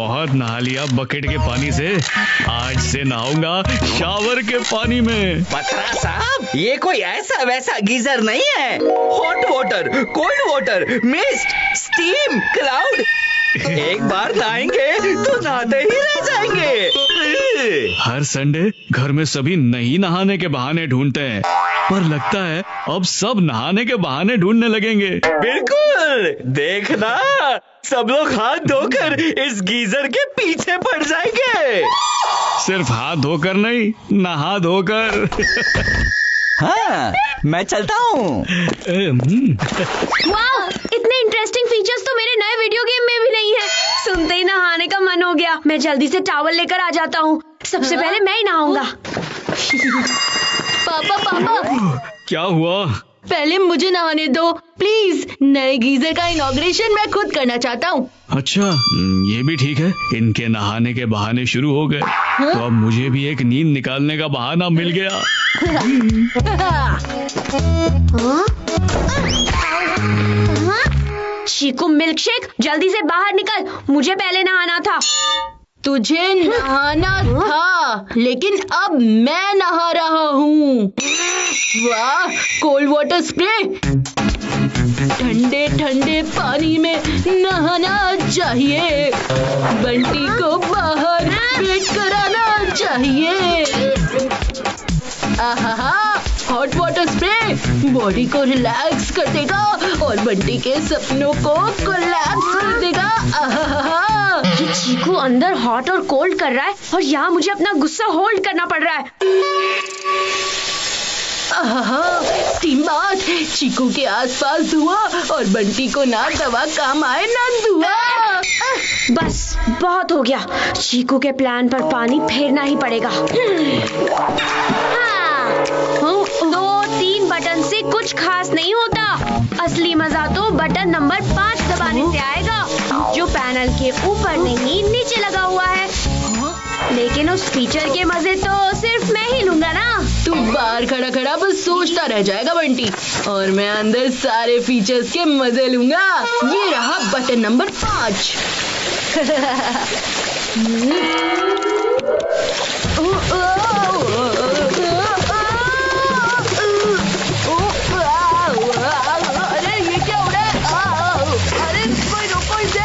बहुत नहा लिया बकेट के पानी से, आज से नहाऊंगा शावर के पानी में। पतरा साहब, ये कोई ऐसा वैसा गीजर नहीं है। Hot water, cold water, mist, steam, cloud, एक बार नहाएंगे तो नहाते ही रह जाएंगे। हर संडे घर में सभी नहीं नहाने के बहाने ढूंढते हैं, पर लगता है अब सब नहाने के बहाने ढूंढने लगेंगे। बिल्कुल, देखना सब लोग हाथ धोकर इस गीजर के पीछे पड़ जाएंगे। सिर्फ हाथ धोकर नहीं, नहा धोकर। हाँ, मैं चलता हूँ। वाह, इतने इंटरेस्टिंग फीचर्स तो मेरे नए वीडियो गेम में भी नहीं है। सुनते ही नहाने का मन हो गया। मैं जल्दी से टॉवल लेकर आ जाता हूँ। सबसे पहले मैं ही नहाऊंगा। पापा, क्या हुआ? पहले मुझे नहाने दो प्लीज। नए गीजर का इनॉग्रेशन मैं खुद करना चाहता हूँ। अच्छा, ये भी ठीक है। इनके नहाने के बहाने शुरू हो गए, तो अब मुझे भी एक नींद निकालने का बहाना मिल गया। चीकू मिल्कशेक, जल्दी से बाहर निकल, मुझे पहले नहाना था। तुझे नहाना था, लेकिन अब मैं नहा रहा हूँ। वाह, कोल्ड वाटर स्प्रे। ठंडे ठंडे पानी में नहाना चाहिए। बंटी को बाहर वेट कराना चाहिए। आहा, हॉट वाटर स्प्रे बॉडी को रिलैक्स कर देगा और बंटी के सपनों को कोलैप्स कर देगा। आहा, ये चीकू अंदर हॉट और कोल्ड कर रहा है और यहाँ मुझे अपना गुस्सा होल्ड करना पड़ रहा है। स्टीम बाथ, चीकू के आसपास धुआं और बंटी को ना दवा काम आए ना धुआं। बस बहुत हो गया। चीकू के प्लान पर पानी फेरना ही पड़ेगा। हाँ, 2-3 बटन से कुछ खास नहीं होता। असली मजा तो बटन नंबर 5 दबाने से आएगा, जो पैनल के ऊपर नहीं नीचे लगा हुआ है। लेकिन उस फीचर के मजे तो सिर्फ मैं ही लूंगा ना। तू बाहर खड़ा खड़ा बस सोचता रह जाएगा बंटी, और मैं अंदर सारे फीचर्स के मजे लूंगा। ये रहा बटन नंबर 5। अरे ये क्या हो रहा है? अरे कोई रोको इसे।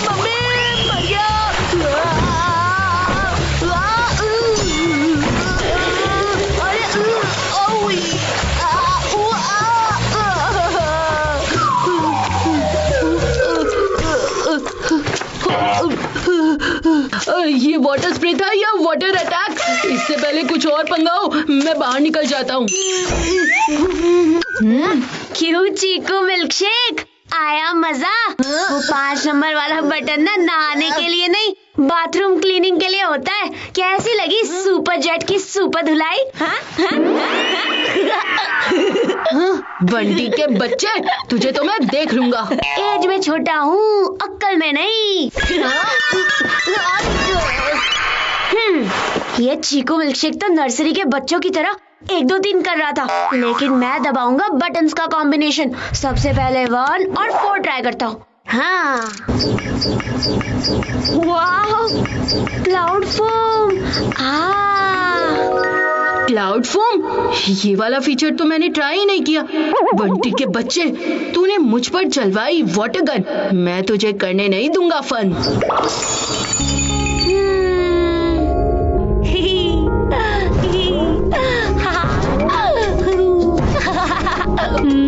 मम्मी मर गया। ये वाटर स्प्रे था या वाटर अटैक? इससे पहले कुछ और पंगा हो, मैं बाहर निकल जाता हूँ। क्यों चीकू मिल्कशेक, आया मजा? वो 5 नंबर वाला बटन ना नहाने के लिए नहीं, बाथरूम क्लीनिंग के लिए होता है। कैसी लगी सुपर जेट की सुपर धुलाई? बंटी के बच्चे, तुझे तो मैं देख लूंगा। एज में छोटा हूँ, अक्ल में नहीं। ये चीकू मिल्कशेक तो नर्सरी के बच्चों की तरह 1-2-3 कर रहा था, लेकिन मैं दबाऊंगा बटन्स का कॉम्बिनेशन। सबसे पहले 1 और 4 ट्राई करता हूँ। हाँ, वाह, क्लाउड फोम। क्लाउड फोम, ये वाला फीचर तो मैंने ट्राई ही नहीं किया। बंटी के बच्चे, तूने मुझ पर चलवाई वाटर गन, मैं तुझे करने नहीं दूंगा फन।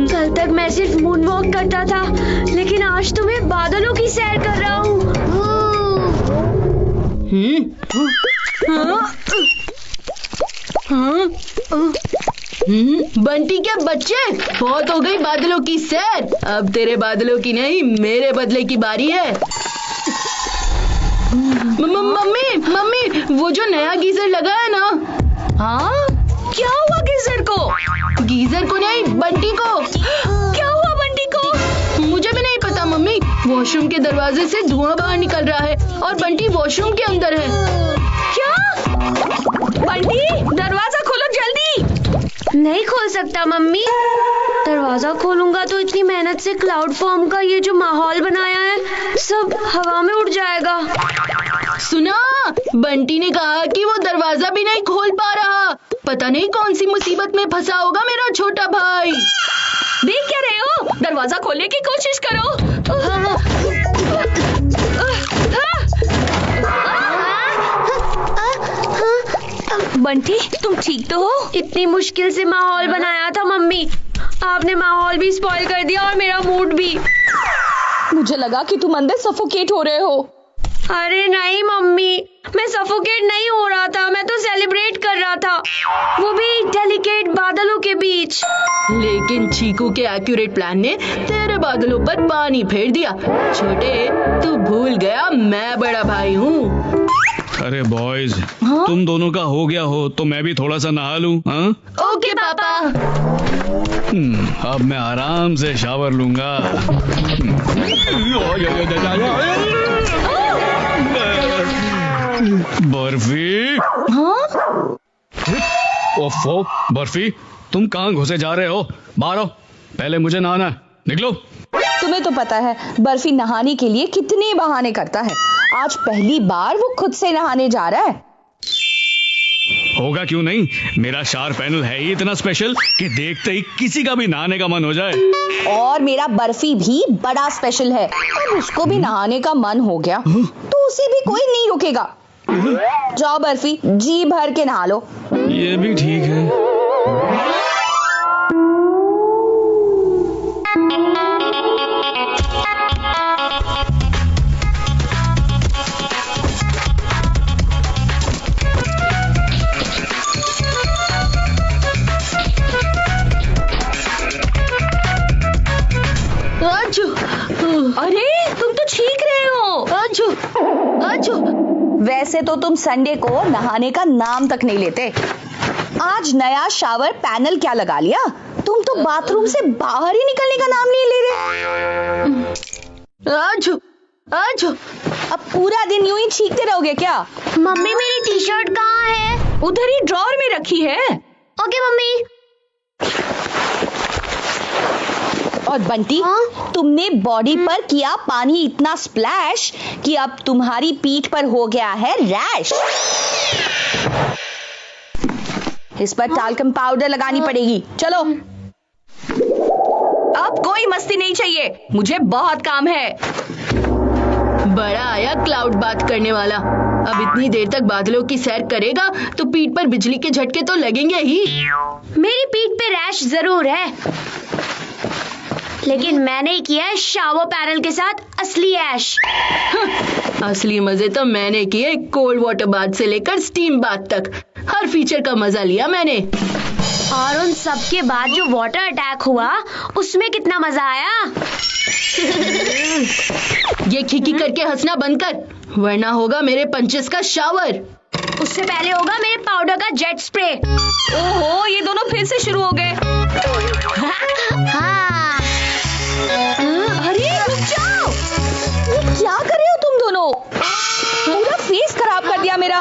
कल तक मैं सिर्फ मून वॉक करता था, लेकिन आज तो मैं बादलों की सैर कर रहा हूँ। बंटी के बच्चे, बहुत हो गई बादलों की सैर। अब तेरे बादलों की नहीं, मेरे बदले की बारी है। मम्मी, वो जो नया गीजर लगा है ना। हाँ, क्या हुआ गीजर को? गीजर को नहीं, बंटी को। क्या हुआ बंटी को? मुझे भी नहीं पता मम्मी। वॉशरूम के दरवाजे से धुआं बाहर निकल रहा है और बंटी वॉशरूम के अंदर है। क्या? बंटी, दरवाजा खोलो जल्दी। नहीं खोल सकता मम्मी। दरवाजा खोलूंगा तो इतनी मेहनत से क्लाउड फॉर्म का ये जो माहौल बनाया है सब हवा में उड़ जाएगा। सुना, बंटी ने कहा कि वो दरवाजा भी नहीं खोल पा रहा। पता नहीं कौन सी मुसीबत में फंसा होगा मेरा छोटा भाई। देख क्या रहे हो? दरवाजा खोलने की कोशिश करो। बंटी, तुम ठीक तो हो? इतनी मुश्किल से माहौल बनाया था मम्मी, आपने माहौल भी स्पॉइल कर दिया और मेरा मूड भी। मुझे लगा कि तुम अंदर सफोकेट हो रहे हो। अरे नहीं मम्मी, मैं सफोकेट नहीं हो रहा था, मैं तो सेलिब्रेट कर रहा था, वो भी डेलिकेट बादलों के बीच। लेकिन चीकू के एक्यूरेट प्लान ने तेरे बादलों पर पानी फेर दिया। छोटे, तू भूल गया मैं बड़ा भाई हूँ। अरे बॉयज, तुम दोनों का हो गया हो तो मैं भी थोड़ा सा नहा लूं। हाँ? ओके पापा। अब मैं आराम से शावर लूंगा। बर्फी। हाँ? ओफो, बर्फी, तुम कहाँ घुसे जा रहे हो? बाहर आओ, पहले मुझे नहाना है, निकलो। तुम्हें तो पता है बर्फी नहाने के लिए कितने बहाने करता है। आज पहली बार वो खुद से नहाने जा रहा है। होगा क्यों नहीं, मेरा शार पैनल है ही इतना स्पेशल कि देखते ही किसी का भी नहाने का मन हो जाए। और मेरा बर्फी भी बड़ा स्पेशल है, अब उसको भी नहाने का मन हो गया तो उसे भी कोई नहीं रोकेगा। जाओ बर्फी, जी भर के नहा लो। ये भी ठीक है। अरे तुम तो ठीक रहे हो। वैसे तो तुम संडे को नहाने का नाम तक नहीं लेते। आज नया शावर पैनल क्या लगा लिया? तुम तो बाथरूम से बाहर ही निकलने का नाम नहीं ले रहे। अब पूरा दिन यूं ही छींकते रहोगे क्या? मम्मी मेरी टी शर्ट कहाँ है? उधर ही ड्रॉअर में रखी है। Okay mummy. और बंटी, तुमने बॉडी पर किया पानी इतना स्प्लैश कि अब तुम्हारी पीठ पर हो गया है रैश। इस पर टाल्कम पाउडर लगानी पड़ेगी। चलो, अब कोई मस्ती नहीं चाहिए, मुझे बहुत काम है। बड़ा आया क्लाउड बात करने वाला। अब इतनी देर तक बादलों की सैर करेगा तो पीठ पर बिजली के झटके तो लगेंगे ही। मेरी पीठ पे रैश जरूर है, लेकिन मैंने किया है शावर पैनल के साथ असली ऐश। असली मजे तो मैंने किए, कोल्ड वाटर बाथ से लेकर स्टीम बाथ तक हर फीचर का मजा लिया मैंने। और उन सब के बाद जो वाटर अटैक हुआ उसमें कितना मजा आया। ये खिकी करके हंसना बंद कर, वरना होगा मेरे पंचेस का शावर। उससे पहले होगा मेरे पाउडर का जेट स्प्रे। ओहो, ये दोनों फिर से शुरू हो गए। हाँ। अरे रुक जाओ, ये क्या कर रहे हो तुम दोनों? पूरा फेस खराब कर दिया मेरा।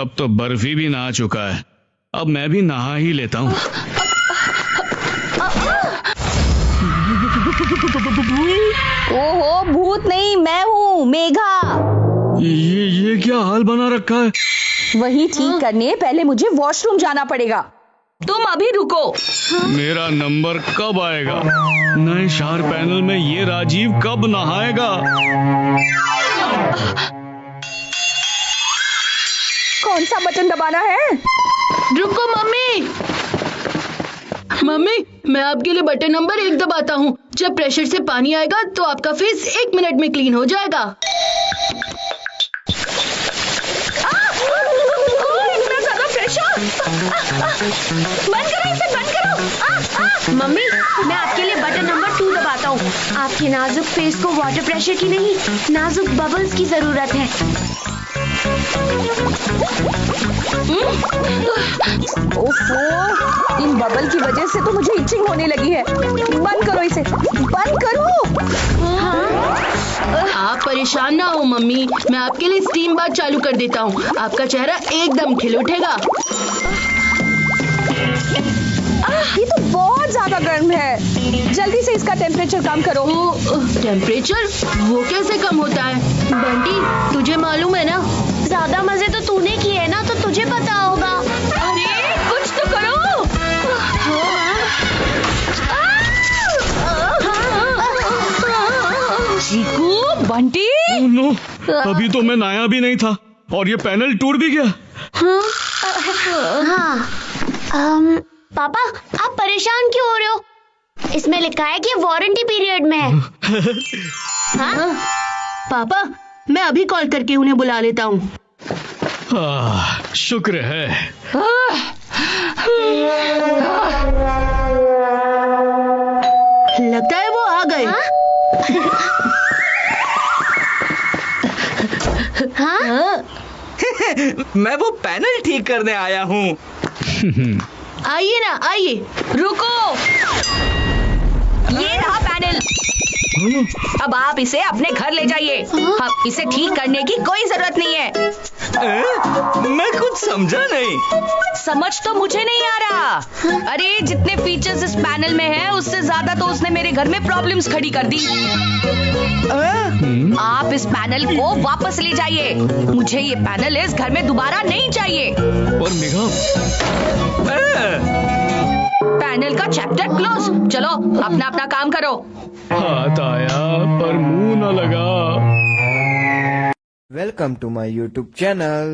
अब तो बर्फी भी नहा चुका है, अब मैं भी नहा ही लेता हूँ। ओहो, भूत नहीं, मैं हूँ मेघा। ये क्या हाल बना रखा है? वही ठीक करने पहले मुझे वॉशरूम जाना पड़ेगा। तुम अभी रुको। मेरा नंबर कब आएगा? नए शार पैनल में ये राजीव कब नहाएगा? कौन सा बटन दबाना है? रुको मम्मी। मम्मी, मैं आपके लिए बटन नंबर 1 दबाता हूँ। जब प्रेशर से पानी आएगा तो आपका फेस 1 मिनट में क्लीन हो जाएगा। इतना ज्यादा प्रेशर! बंद करो इसे, बंद करो। मम्मी, मैं आपके लिए बटन नंबर 2 दबाता हूँ। आपके नाजुक फेस को वाटर प्रेशर की नहीं, नाजुक बबल्स की जरूरत है। ओफो, इन बबल की वजह से तो मुझे इचिंग होने लगी है। बंद करो इसे, बंद करो। आप परेशान ना हो मम्मी, मैं आपके लिए स्टीम बाथ चालू कर देता हूँ। आपका चेहरा एकदम खिल उठेगा। ज्यादा गर्म है। जल्दी से इसका टेम्परेचर कम करो। टेम्परेचर वो कैसे कम होता है? बंटी तुझे मालूम है ना? ज्यादा मजे तो तूने किए हैं ना, तो तुझे पता होगा। अरे कुछ तो करो। चीकू, बंटी। नो, अभी तो मैं नहाया भी नहीं था और ये पैनल टूट भी गया। हाँ। पापा आप परेशान क्यों हो रहे हो? इसमें लिखा है कि वारंटी पीरियड में है। हाँ? पापा मैं अभी कॉल करके उन्हें बुला लेता हूँ। शुक्र है। लगता है वो आ गए। हाँ? मैं वो पैनल ठीक करने आया हूँ। आइए ना आइए। रुको, ये रहा पैनल। अब आप इसे अपने घर ले जाइए। अब इसे ठीक करने की कोई जरूरत नहीं है। मैं कुछ समझा नहीं। समझ तो मुझे नहीं आ रहा। अरे जितने फीचर्स इस पैनल में हैं, उससे ज्यादा तो उसने मेरे घर में प्रॉब्लम्स खड़ी कर दी। आप इस पैनल को वापस ले जाइए। मुझे ये पैनल इस घर में दोबारा नहीं चाहिए। और मेघा, पैनल का चैप्टर क्लोज। चलो अपना अपना काम करो। हाथ आया पर मुंह न लगा। Welcome to my YouTube channel.